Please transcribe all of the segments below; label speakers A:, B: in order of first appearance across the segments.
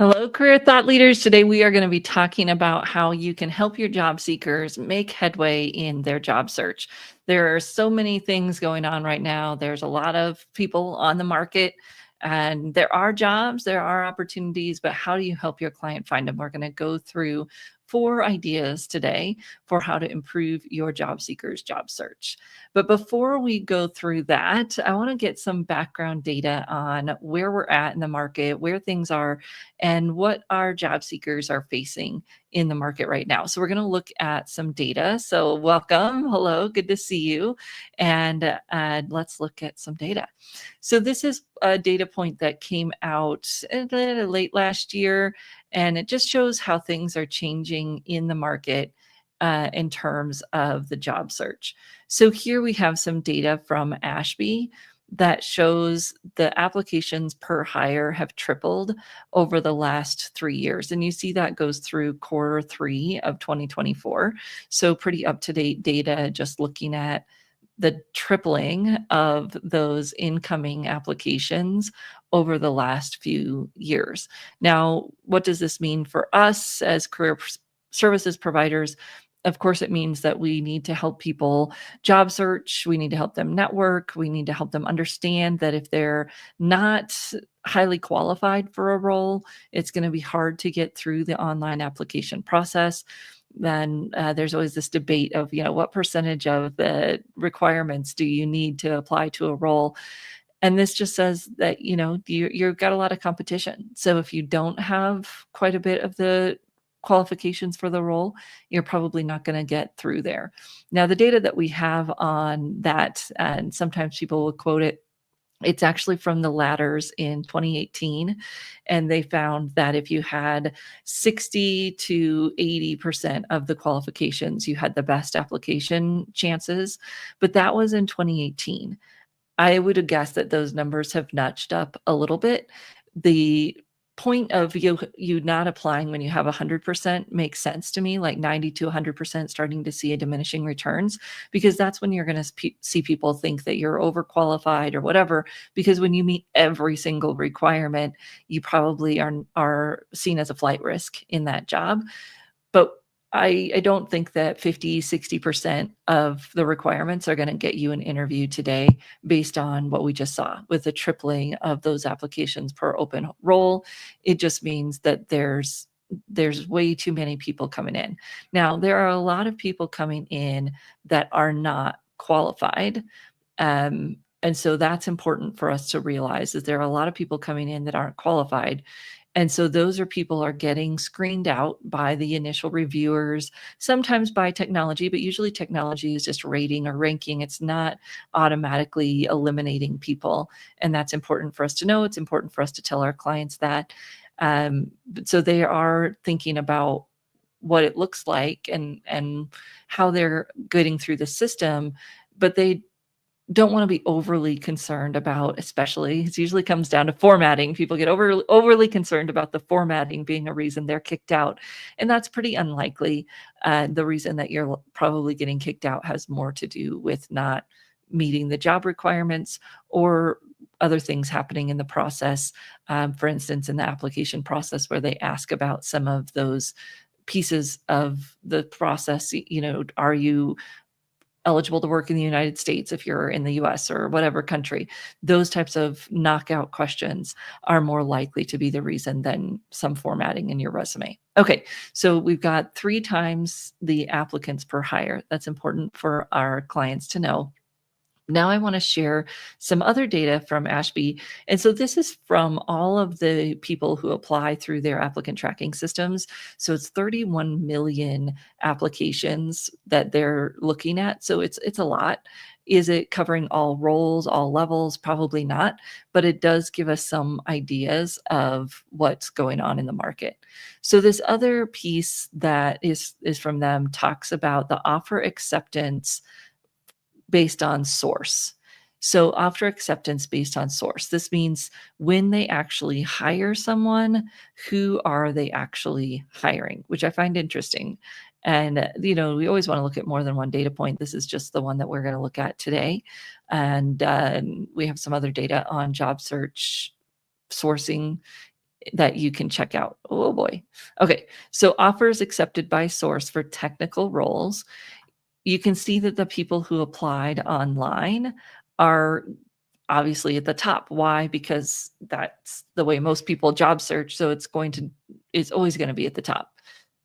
A: Hello, career thought leaders. Today we are going to be talking about how you can help your job seekers make headway in their job search. There are so many things going on right now. There's a lot of people on the market, and there are jobs, there are opportunities, but how do you help your client find them? We're going to go through 4 ideas today for how to improve your job seekers' job search. But before we go through that, I want to get some background data on where we're at in the market, where things are, and what our job seekers are facing in the market right now. So we're going to look at some data. So welcome, hello, good to see you, and let's look at some data. So this is a data point that came out late last year, and it just shows how things are changing in the market in terms of the job search. So here we have some data from Ashby that shows the applications per hire have tripled over the last 3 years. And you see that goes through Q3 of 2024. So pretty up-to-date data, just looking at the tripling of those incoming applications over the last few years. Now, what does this mean for us as career services providers? Of course, it means that we need to help people job search. We need to help them network. We need to help them understand that if they're not highly qualified for a role, it's going to be hard to get through the online application process. Then there's always this debate of, what percentage of the requirements do you need to apply to a role? And this just says that, you've got a lot of competition. So if you don't have quite a bit of the qualifications for the role, you're probably not going to get through there. Now, the data that we have on that, and sometimes people will quote it, it's actually from the ladders in 2018, and they found that if you had 60 to 80% of the qualifications, you had the best application chances, but that was in 2018. I would have guessed that those numbers have nudged up a little bit. The point of you not applying when you have 100% makes sense to me, like 90 to 100% starting to see a diminishing returns, because that's when you're going to see people think that you're overqualified or whatever, because when you meet every single requirement, you probably are seen as a flight risk in that job. But I don't think that 50, 60% of the requirements are going to get you an interview today based on what we just saw with the tripling of those applications per open role. It just means that there's way too many people coming in. Now, there are a lot of people coming in that are not qualified. And so that's important for us to realize, is there are a lot of people coming in that aren't qualified. And so those are people are getting screened out by the initial reviewers, sometimes by technology, but usually technology is just rating or ranking. It's not automatically eliminating people. And that's important for us to know. It's important for us to tell our clients that. So they are thinking about what it looks like and how they're getting through the system, but they don't want to be overly concerned about, especially it usually comes down to formatting. People get overly concerned about the formatting being a reason they're kicked out. And that's pretty unlikely. The reason that you're probably getting kicked out has more to do with not meeting the job requirements or other things happening in the process. For instance, in the application process where they ask about some of those pieces of the process, are you eligible to work in the United States if you're in the US or whatever country? Those types of knockout questions are more likely to be the reason than some formatting in your resume. Okay, so we've got 3 times the applicants per hire. That's important for our clients to know. Now I want to share some other data from Ashby. And so this is from all of the people who apply through their applicant tracking systems. So it's 31 million applications that they're looking at. So it's a lot. Is it covering all roles, all levels? Probably not, but it does give us some ideas of what's going on in the market. So this other piece that is from them talks about the offer acceptance based on source. So offer acceptance based on source. This means when they actually hire someone, who are they actually hiring, which I find interesting. And, we always want to look at more than one data point. This is just the one that we're going to look at today. And we have some other data on job search sourcing that you can check out. Oh boy. Okay. So offers accepted by source for technical roles. You can see that the people who applied online are obviously at the top. Why? Because that's the way most people job search. So it's always going to be at the top.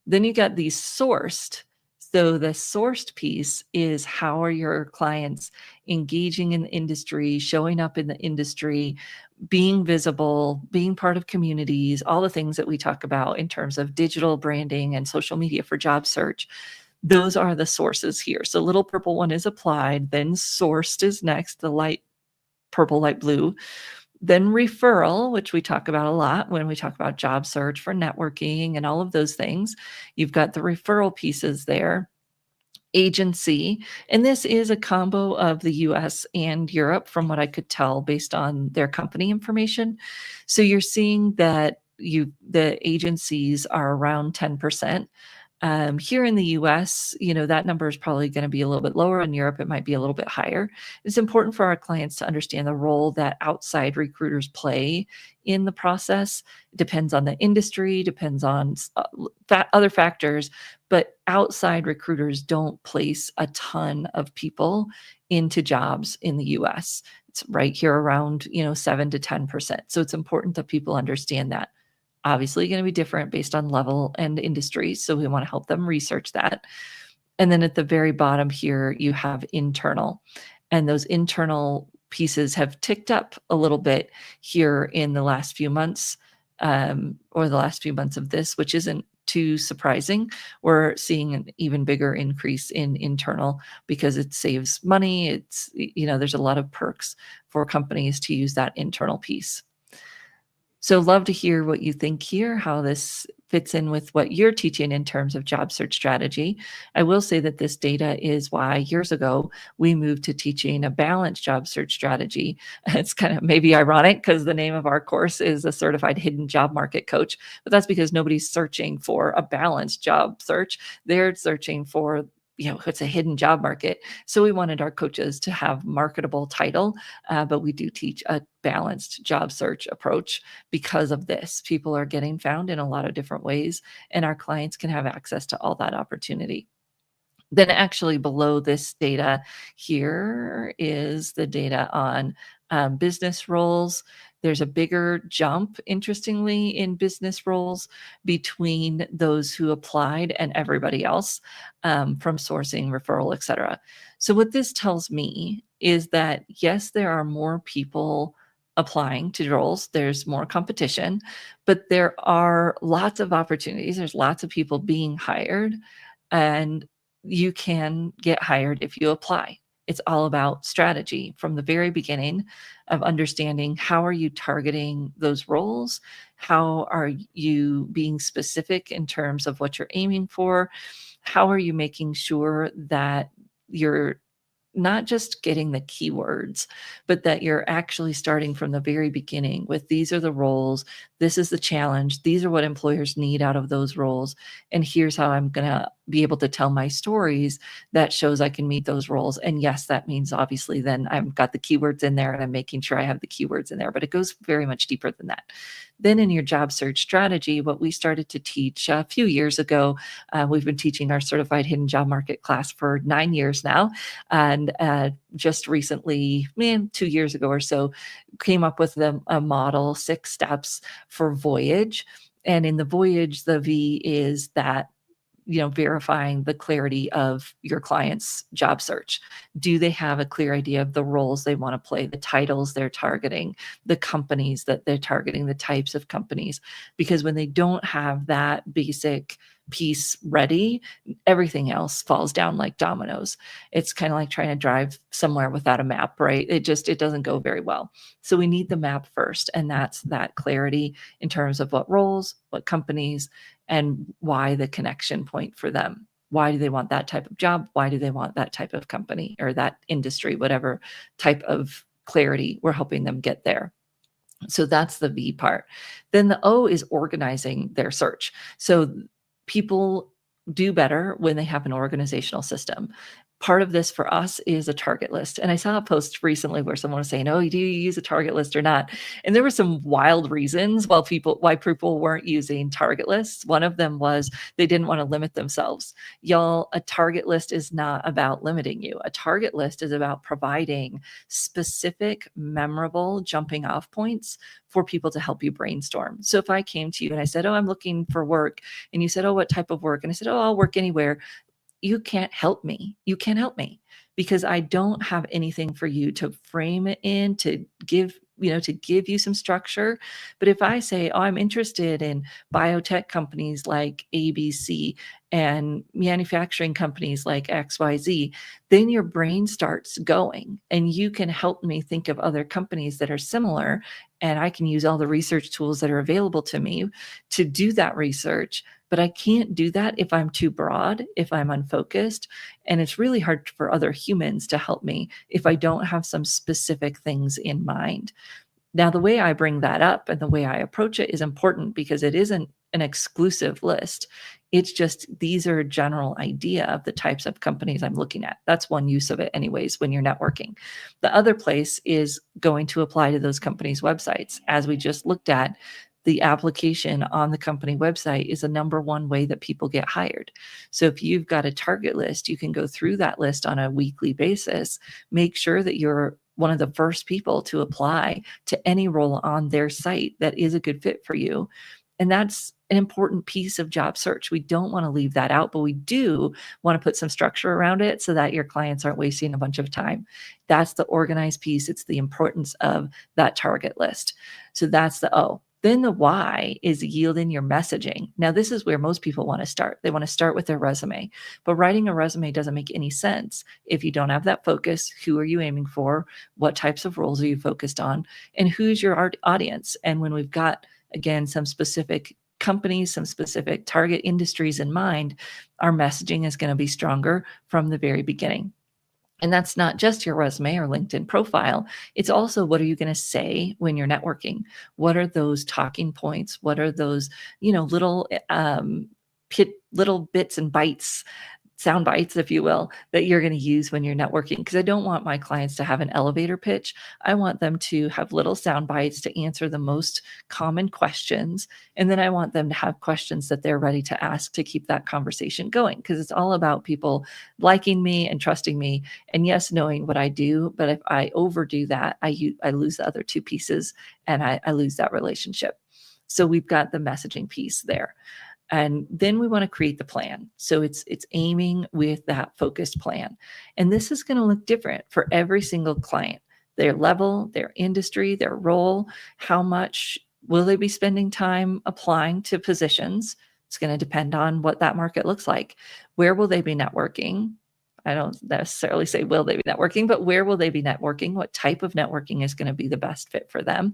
A: Then you got these sourced. So the sourced piece is, how are your clients engaging in the industry, showing up in the industry, being visible, being part of communities, all the things that we talk about in terms of digital branding and social media for job search. Those are the sources here. So little purple one is applied, then sourced is next, the light purple, light blue. Then referral, which we talk about a lot when we talk about job search for networking and all of those things. You've got the referral pieces there. Agency, and this is a combo of the US and Europe from what I could tell based on their company information. So you're seeing that the agencies are around 10%. Here in the US, that number is probably going to be a little bit lower. In Europe, it might be a little bit higher. It's important for our clients to understand the role that outside recruiters play in the process. It depends on the industry, depends on other factors, but outside recruiters don't place a ton of people into jobs in the US. It's right here around, 7 to 10%. So it's important that people understand that. Obviously going to be different based on level and industry. So we want to help them research that. And then at the very bottom here, you have internal. And those internal pieces have ticked up a little bit here in the last few months, or the last few months of this, which isn't too surprising. We're seeing an even bigger increase in internal because it saves money. There's a lot of perks for companies to use that internal piece. So love to hear what you think here, how this fits in with what you're teaching in terms of job search strategy. I will say that this data is why years ago we moved to teaching a balanced job search strategy. It's kind of maybe ironic because the name of our course is a certified hidden job market coach, but that's because nobody's searching for a balanced job search. They're searching for it's a hidden job market. So we wanted our coaches to have marketable title, but we do teach a balanced job search approach because of this. People are getting found in a lot of different ways, and our clients can have access to all that opportunity. Then actually below this data here is the data on business roles. There's a bigger jump, interestingly, in business roles between those who applied and everybody else, from sourcing, referral, et cetera. So what this tells me is that, yes, there are more people applying to roles. There's more competition, but there are lots of opportunities. There's lots of people being hired, and you can get hired if you apply. It's all about strategy from the very beginning of understanding how are you targeting those roles? How are you being specific in terms of what you're aiming for? How are you making sure that you're not just getting the keywords, but that you're actually starting from the very beginning with, these are the roles, this is the challenge, these are what employers need out of those roles, and here's how I'm going to be able to tell my stories that shows I can meet those roles. And yes, that means obviously then I've got the keywords in there and I'm making sure I have the keywords in there, but it goes very much deeper than that. Then in your job search strategy, what we started to teach a few years ago, we've been teaching our certified hidden job market class for 9 years now. And just recently, 2 years ago or so, came up with a model, 6 steps for VOYAGE. And in the VOYAGE, the V is that, verifying the clarity of your client's job search. Do they have a clear idea of the roles they want to play, the titles they're targeting, the companies that they're targeting, the types of companies? Because when they don't have that basic piece ready, everything else falls down like dominoes. It's kind of like trying to drive somewhere without a map, right? It doesn't go very well. So we need the map first, and that's that clarity in terms of what roles, what companies, and why the connection point for them. Why do they want that type of job? Why do they want that type of company or that industry, whatever type of clarity we're helping them get there. So that's the V part. Then the O is organizing their search. So people do better when they have an organizational system. part of this for us is a target list. And I saw a post recently where someone was saying, "Oh, do you use a target list or not?" And there were some wild reasons why people weren't using target lists. One of them was they didn't want to limit themselves. Y'all, a target list is not about limiting you. A target list is about providing specific, memorable jumping off points for people to help you brainstorm. So if I came to you and I said, "Oh, I'm looking for work," and you said, "Oh, what type of work?" And I said, "Oh, I'll work anywhere." You can't help me. You can't help me because I don't have anything for you to frame it in, to give you some structure. But if I say, "Oh, I'm interested in biotech companies like ABC and manufacturing companies like XYZ," then your brain starts going and you can help me think of other companies that are similar. And I can use all the research tools that are available to me to do that research. But I can't do that if I'm too broad, if I'm unfocused. And it's really hard for other humans to help me if I don't have some specific things in mind. Now, the way I bring that up and the way I approach it is important because it isn't an exclusive list. It's just these are a general idea of the types of companies I'm looking at. That's one use of it, anyways, when you're networking. The other place is going to apply to those companies' websites. As we just looked at, the application on the company website is the number one way that people get hired. So if you've got a target list, you can go through that list on a weekly basis, make sure that you're one of the first people to apply to any role on their site that is a good fit for you. And that's an important piece of job search. We don't want to leave that out, but we do want to put some structure around it so that your clients aren't wasting a bunch of time. That's the organized piece. It's the importance of that target list. So that's the O. Then the Y is yielding your messaging. Now, this is where most people want to start. They want to start with their resume, but writing a resume doesn't make any sense if you don't have that focus. Who are you aiming for? What types of roles are you focused on? And who's your audience? And when we've got, again, some specific companies, some specific target industries in mind, our messaging is going to be stronger from the very beginning. And that's not just your resume or LinkedIn profile. It's also what are you going to say when you're networking? What are those talking points? What are those, little bits and bites, sound bites, if you will, that you're going to use when you're networking? Because I don't want my clients to have an elevator pitch. I want them to have little sound bites to answer the most common questions. And then I want them to have questions that they're ready to ask to keep that conversation going. Because it's all about people liking me and trusting me. And yes, knowing what I do. But if I overdo that, I lose the other two pieces and I lose that relationship. So we've got the messaging piece there. And then we want to create the plan. So it's aiming with that focused plan. And this is going to look different for every single client, their level, their industry, their role, how much will they be spending time applying to positions? It's going to depend on what that market looks like. Where will they be networking? I don't necessarily say will they be networking, but where will they be networking? What type of networking is going to be the best fit for them?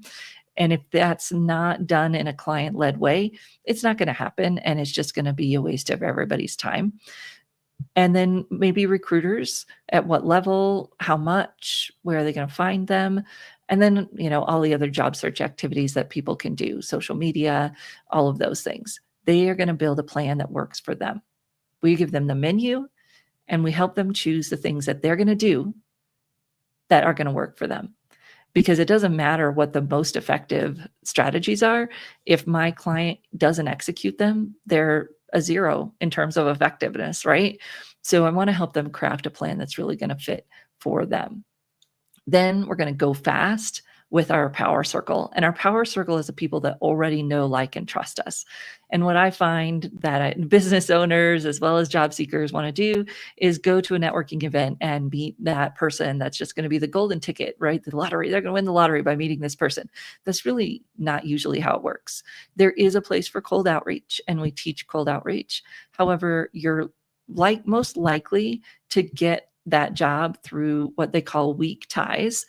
A: And if that's not done in a client-led way, it's not going to happen. And it's just going to be a waste of everybody's time. And then maybe recruiters, at what level, how much, where are they going to find them? And then, all the other job search activities that people can do, social media, all of those things. They are going to build a plan that works for them. We give them the menu and we help them choose the things that they're going to do that are going to work for them. Because it doesn't matter what the most effective strategies are. If my client doesn't execute them, they're a zero in terms of effectiveness, right? So I want to help them craft a plan that's really going to fit for them. Then we're going to go fast with our power circle. And our power circle is the people that already know, like, and trust us. And what I find that business owners as well as job seekers want to do is go to a networking event and meet that person that's just going to be the golden ticket, right? The lottery. They're going to win the lottery by meeting this person. That's really not usually how it works. There is a place for cold outreach, and we teach cold outreach. However, you're most likely to get that job through what they call weak ties.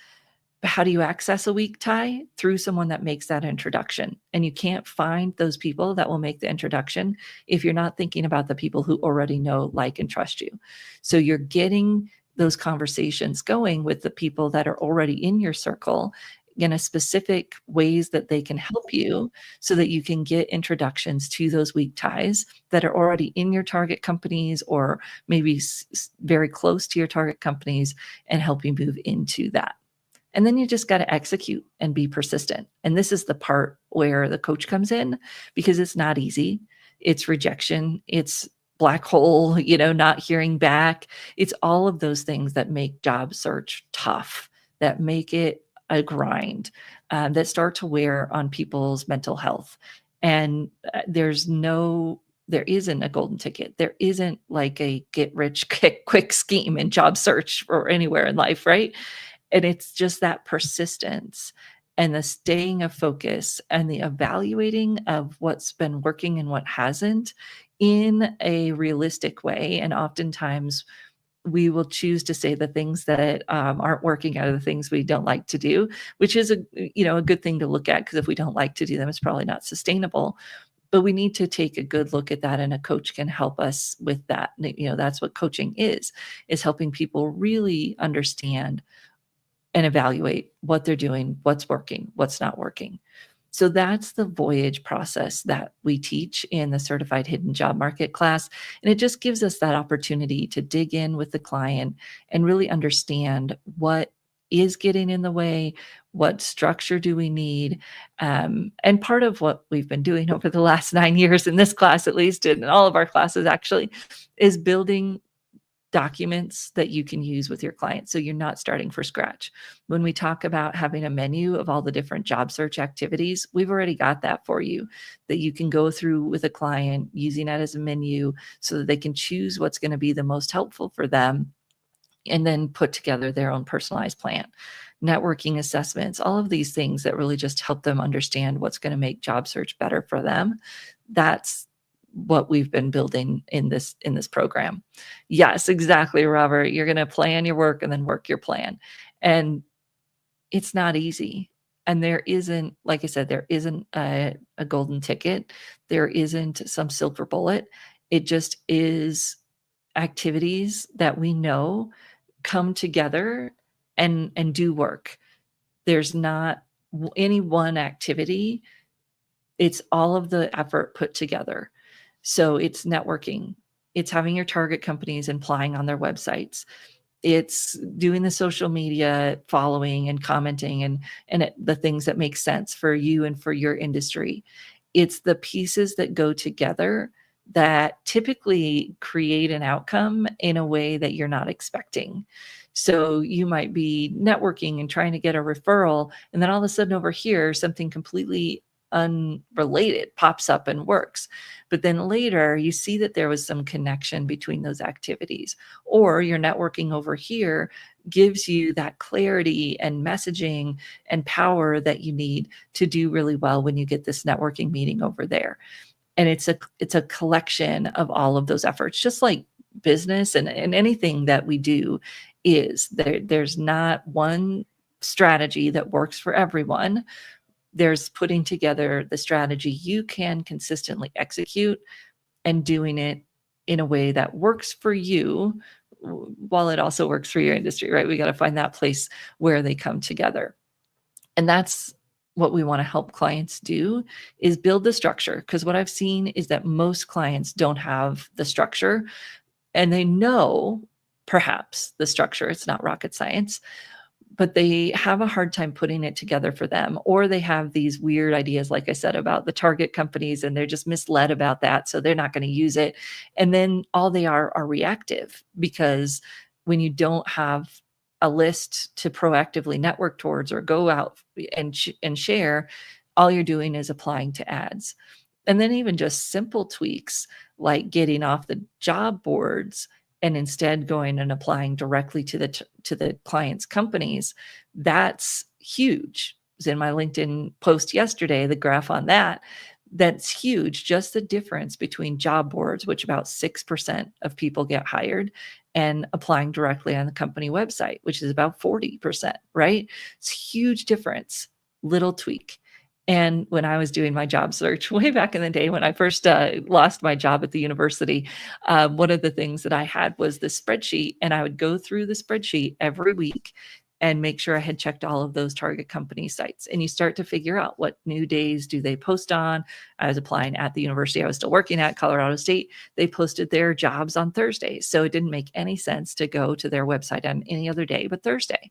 A: How do you access a weak tie? Through someone that makes that introduction. And you can't find those people that will make the introduction if you're not thinking about the people who already know, like, and trust you. So you're getting those conversations going with the people that are already in your circle specific ways that they can help you so that you can get introductions to those weak ties that are already in your target companies or maybe very close to your target companies and help you move into that. And then you just got to execute and be persistent. And this is the part where the coach comes in because it's not easy. It's rejection, it's black hole, not hearing back. It's all of those things that make job search tough, that make it a grind, that start to wear on people's mental health. And there isn't a golden ticket. There isn't like a get rich quick scheme in job search or anywhere in life, right? And it's just that persistence and the staying of focus and the evaluating of what's been working and what hasn't in a realistic way. And oftentimes we will choose to say the things that aren't working out of the things we don't like to do, which is a good thing to look at, because if we don't like to do them, it's probably not sustainable. But we need to take a good look at that, and a coach can help us with that. That's what coaching is helping people really understand and evaluate what they're doing, what's working, what's not working. So that's the VOYAGE process that we teach in the Certified Hidden Job Market class. And it just gives us that opportunity to dig in with the client and really understand what is getting in the way, what structure do we need. And part of what we've been doing over the last 9 years in this class, at least, and in all of our classes actually, is building documents that you can use with your clients, so you're not starting from scratch. When we talk about having a menu of all the different job search activities, we've already got that for you, that you can go through with a client using that as a menu so that they can choose what's going to be the most helpful for them and then put together their own personalized plan. Networking assessments, all of these things that really just help them understand what's going to make job search better for them. That's what we've been building in this program. Yes, exactly, Robert. You're going to plan your work and then work your plan. And it's not easy. And there isn't, like I said, there isn't a golden ticket. There isn't some silver bullet. It just is activities that we know come together and do work. There's not any one activity. It's all of the effort put together. So it's networking, it's having your target companies and applying on their websites. It's doing the social media following and commenting and the things that make sense for you and for your industry. It's the pieces that go together that typically create an outcome in a way that you're not expecting. So you might be networking and trying to get a referral, and then all of a sudden over here, something completely unrelated pops up and works. But then later you see that there was some connection between those activities, or your networking over here gives you that clarity and messaging and power that you need to do really well when you get this networking meeting over there. And it's a collection of all of those efforts, just like business and anything that we do is there's not one strategy that works for everyone. There's putting together the strategy you can consistently execute and doing it in a way that works for you while it also works for your industry, right? We got to find that place where they come together. And that's what we want to help clients do, is build the structure. Because what I've seen is that most clients don't have the structure, and they know perhaps the structure, it's not rocket science, but they have a hard time putting it together for them, or they have these weird ideas, like I said, about the target companies, and they're just misled about that, so they're not going to use it. And then all they are reactive, because when you don't have a list to proactively network towards or go out and share, all you're doing is applying to ads. And then even just simple tweaks like getting off the job boards and instead going and applying directly to the client's companies, that's huge. It was in my LinkedIn post yesterday, the graph on that's huge. Just the difference between job boards, which about 6% of people get hired, and applying directly on the company website, which is about 40%, right? It's a huge difference, little tweak. And when I was doing my job search way back in the day, when I first lost my job at the university, one of the things that I had was the spreadsheet, and I would go through the spreadsheet every week and make sure I had checked all of those target company sites. And you start to figure out what new days do they post on. I was applying at the university I was still working at, Colorado State. They posted their jobs on Thursdays. So it didn't make any sense to go to their website on any other day but Thursday.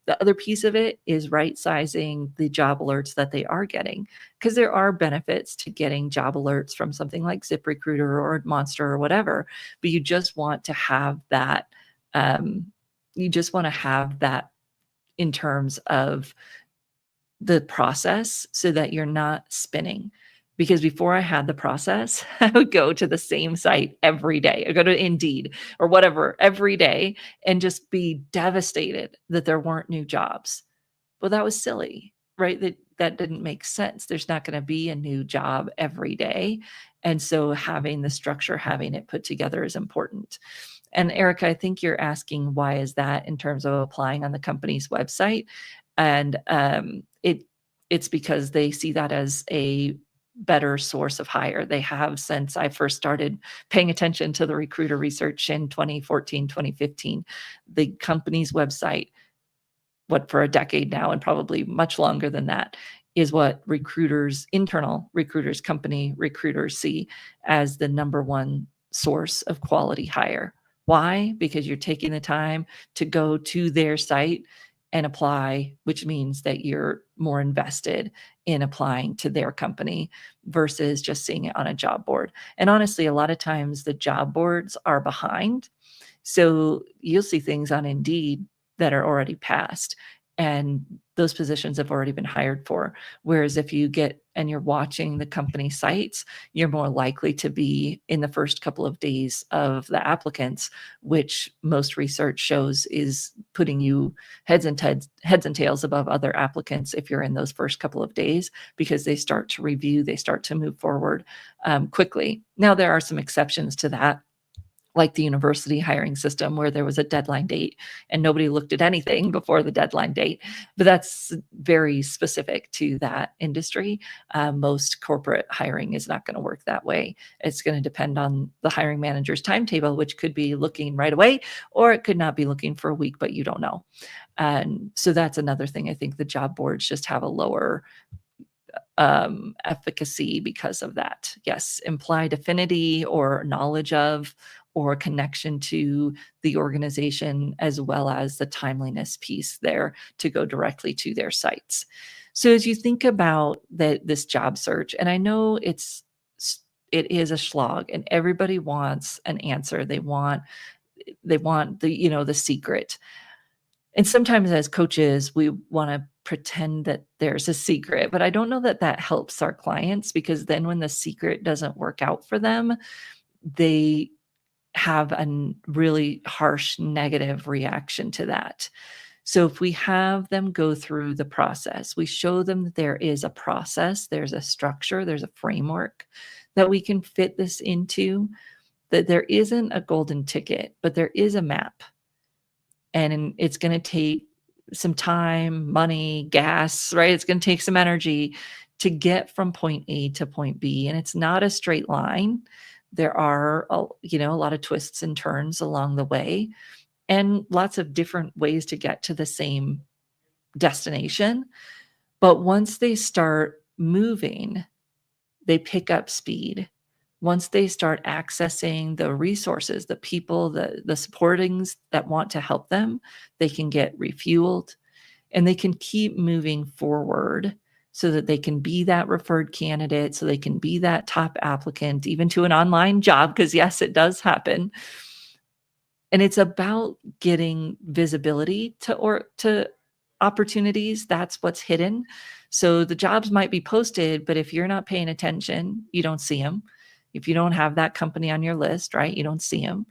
A: The other piece of it is right sizing the job alerts that they are getting, because there are benefits to getting job alerts from something like ZipRecruiter or Monster or whatever, but you just want to have that. You just want to have that in terms of the process so that you're not spinning. Because before I had the process, I would go to the same site every day. I go to Indeed or whatever every day and just be devastated that there weren't new jobs. Well, that was silly, right? That didn't make sense. There's not going to be a new job every day. And so having the structure, having it put together is important. And Erica, I think you're asking why is that in terms of applying on the company's website? And it's because they see that as a better source of hire. They have since I first started paying attention to the recruiter research in 2014, 2015. The company's website, what for a decade now and probably much longer than that, is what recruiters, internal recruiters, company recruiters see as the number one source of quality hire. Why? Because you're taking the time to go to their site and apply, which means that you're more invested in applying to their company versus just seeing it on a job board. And honestly, a lot of times the job boards are behind. So you'll see things on Indeed that are already passed, and those positions have already been hired for. Whereas if you get and you're watching the company sites, you're more likely to be in the first couple of days of the applicants, which most research shows is putting you heads and tails above other applicants if you're in those first couple of days, because they start to review, they start to move forward quickly. Now, there are some exceptions to that, like the university hiring system where there was a deadline date and nobody looked at anything before the deadline date. But that's very specific to that industry. Most corporate hiring is not going to work that way. It's going to depend on the hiring manager's timetable, which could be looking right away, or it could not be looking for a week, but you don't know. And so that's another thing. I think the job boards just have a lower efficacy because of that. Yes, implied affinity or knowledge of or connection to the organization, as well as the timeliness piece there to go directly to their sites. So as you think about this job search, and I know it is a slog and everybody wants an answer. They want the secret. And sometimes as coaches, we want to pretend that there's a secret, but I don't know that that helps our clients, because then when the secret doesn't work out for them, they have a really harsh negative reaction to that. So if we have them go through the process, we show them that there is a process, there's a structure, there's a framework that we can fit this into, that there isn't a golden ticket, but there is a map. And it's going to take some time, money, gas, right? It's going to take some energy to get from point A to point B. And it's not a straight line. There are, a lot of twists and turns along the way, and lots of different ways to get to the same destination. But once they start moving, they pick up speed. Once they start accessing the resources, the people, the supportings that want to help them, they can get refueled and they can keep moving forward so that they can be that referred candidate, so they can be that top applicant, even to an online job, because yes, it does happen. And it's about getting visibility to opportunities. That's what's hidden. So the jobs might be posted, but if you're not paying attention, you don't see them. If you don't have that company on your list, right, you don't see them.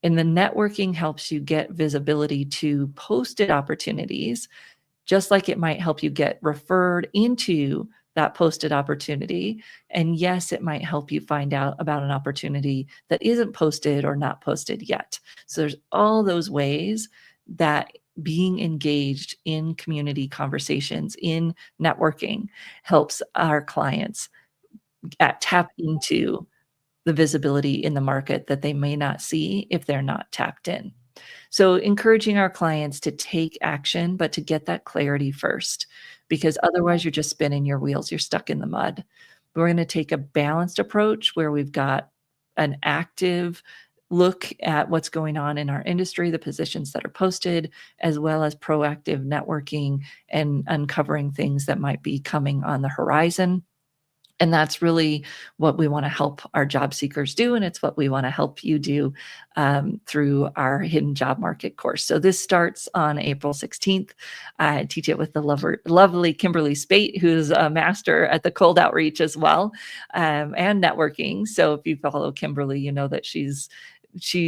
A: And the networking helps you get visibility to posted opportunities, just like it might help you get referred into that posted opportunity. And yes, it might help you find out about an opportunity that isn't posted or not posted yet. So there's all those ways that being engaged in community conversations, in networking, helps our clients tap into the visibility in the market that they may not see if they're not tapped in. So encouraging our clients to take action, but to get that clarity first, because otherwise you're just spinning your wheels, you're stuck in the mud. We're gonna take a balanced approach where we've got an active look at what's going on in our industry, the positions that are posted, as well as proactive networking and uncovering things that might be coming on the horizon. And that's really what we want to help our job seekers do. And it's what we want to help you do through our hidden job market course. So this starts on April 16th. I teach it with the lovely Kimberly Spate, who's a master at the cold outreach as well, and networking. So if you follow Kimberly, you know that she's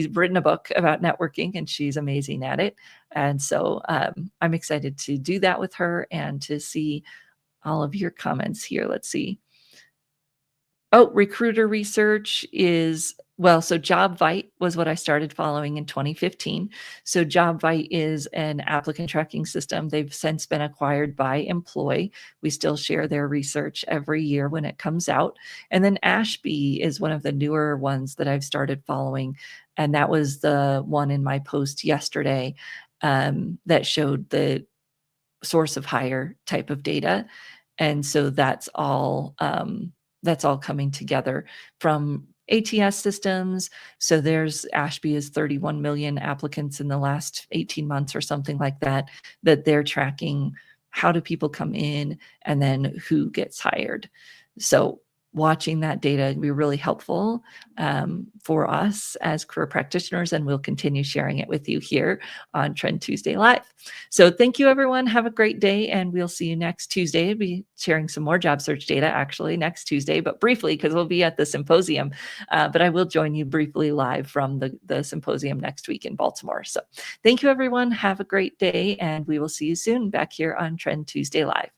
A: written a book about networking and she's amazing at it. And so I'm excited to do that with her and to see all of your comments here. Let's see. Oh, recruiter research is well, so JobVite was what I started following in 2015. So JobVite is an applicant tracking system. They've since been acquired by Employ. We still share their research every year when it comes out. And then Ashby is one of the newer ones that I've started following. And that was the one in my post yesterday that showed the source of hire type of data. And so that's all coming together from ATS systems. So there's Ashby is 31 million applicants in the last 18 months or something like that, that they're tracking how do people come in and then who gets hired. So watching that data would be really helpful for us as career practitioners, and we'll continue sharing it with you here on Trend Tuesday Live. So thank you, everyone. Have a great day, and we'll see you next Tuesday. I'll be sharing some more job search data actually next Tuesday, but briefly because we'll be at the symposium. But I will join you briefly live from the symposium next week in Baltimore. So thank you, everyone. Have a great day, and we will see you soon back here on Trend Tuesday Live.